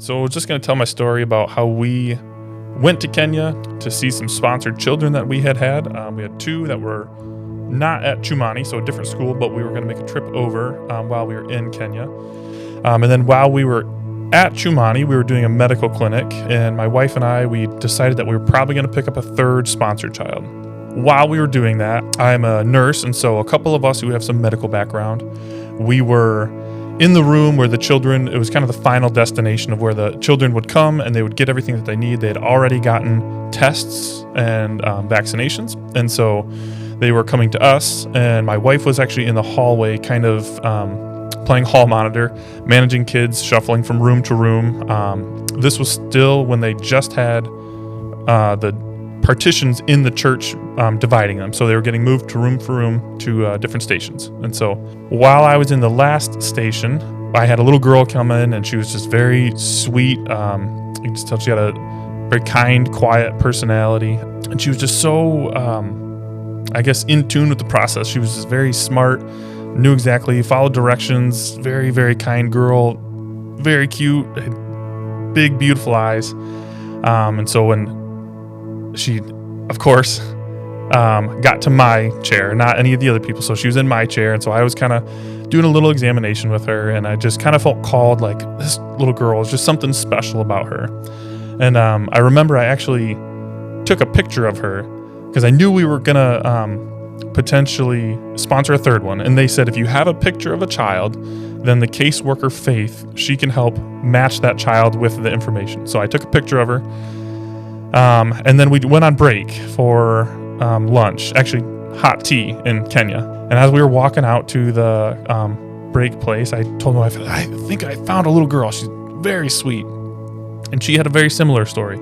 So just going to tell my story about how we went to Kenya to see some sponsored children that we had. We had two that were not at Chumani, so a different school, but we were going to make a trip over while we were in Kenya. And then while we were at Chumani, we were doing a medical clinic, and my wife and I, we decided that we were probably going to pick up a third sponsored child. While we were doing that, I'm a nurse, and so a couple of us who have some medical background, we were in the room where the children, it was kind of the final destination of where the children would come and they would get everything that they need. They had already gotten tests and vaccinations, and so they were coming to us, and my wife was actually in the hallway kind of playing hall monitor, managing kids, shuffling from room to room. This was still when they just had the partitions in the church dividing them. So they were getting moved to room for room to different stations. And so while I was in the last station, I had a little girl come in, and she was just very sweet. You can just tell she had a very kind, quiet personality. And she was just so, I guess, in tune with the process. She was just very smart, knew exactly, followed directions, very, very kind girl, very cute, had big, beautiful eyes. And so when she, of course, got to my chair, not any of the other people. So she was in my chair, and so I was kind of doing a little examination with her, and I just kind of felt called, like, this little girl is just something special about her. And I remember I actually took a picture of her because I knew we were going to potentially sponsor a third one. And they said, if you have a picture of a child, then the caseworker Faith, she can help match that child with the information. So I took a picture of her. And then we went on break for lunch, actually hot tea in Kenya. And as we were walking out to the break place, I told my wife, I think I found a little girl. She's very sweet. And she had a very similar story.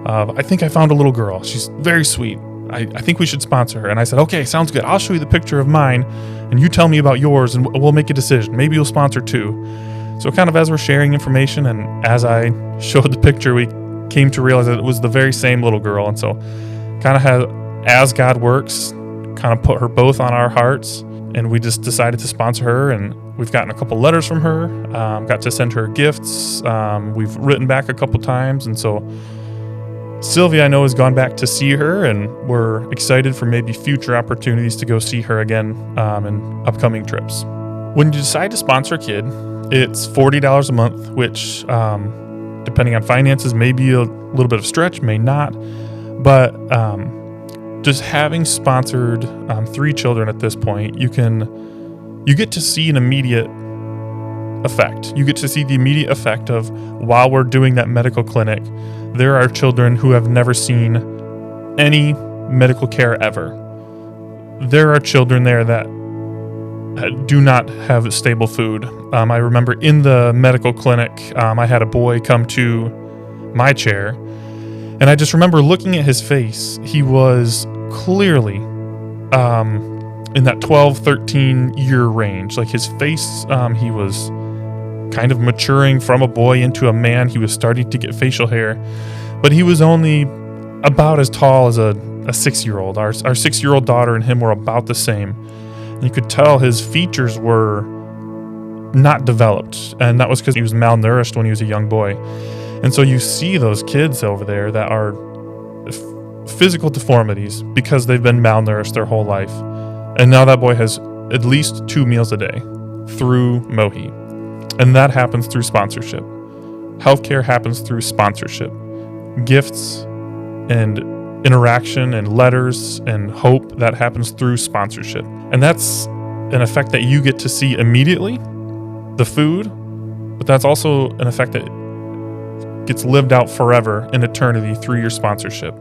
I think I found a little girl. She's very sweet. I think we should sponsor her. And I said, okay, sounds good. I'll show you the picture of mine, and you tell me about yours, and we'll make a decision. Maybe you'll sponsor too. So kind of as we're sharing information, and as I showed the picture, we came to realize that it was the very same little girl. And so kind of had, as God works, kind of put her both on our hearts, and we just decided to sponsor her. And we've gotten a couple letters from her, got to send her gifts. We've written back a couple times. And so Sylvia, I know, has gone back to see her, and we're excited for maybe future opportunities to go see her again in upcoming trips. When you decide to sponsor a kid, it's $40 a month, which depending on finances, may be a little bit of a stretch, may not. But just having sponsored 3 children at this point, you get to see an immediate effect. You get to see the immediate effect of, while we're doing that medical clinic, there are children who have never seen any medical care ever. There are children there that do not have stable food. I remember in the medical clinic, I had a boy come to my chair, and I just remember looking at his face. He was clearly in that 12, 13 year range. Like his face, he was kind of maturing from a boy into a man. He was starting to get facial hair, but he was only about as tall as a 6-year-old. Our 6-year-old daughter and him were about the same. You could tell his features were not developed, and that was because he was malnourished when he was a young boy. And so you see those kids over there that are physical deformities because they've been malnourished their whole life. And now that boy has at least 2 meals a day through Mohi. And that happens through sponsorship. Healthcare happens through sponsorship. Gifts and interaction and letters and hope, that happens through sponsorship. And that's an effect that you get to see immediately, the food, but that's also an effect that gets lived out forever in eternity through your sponsorship.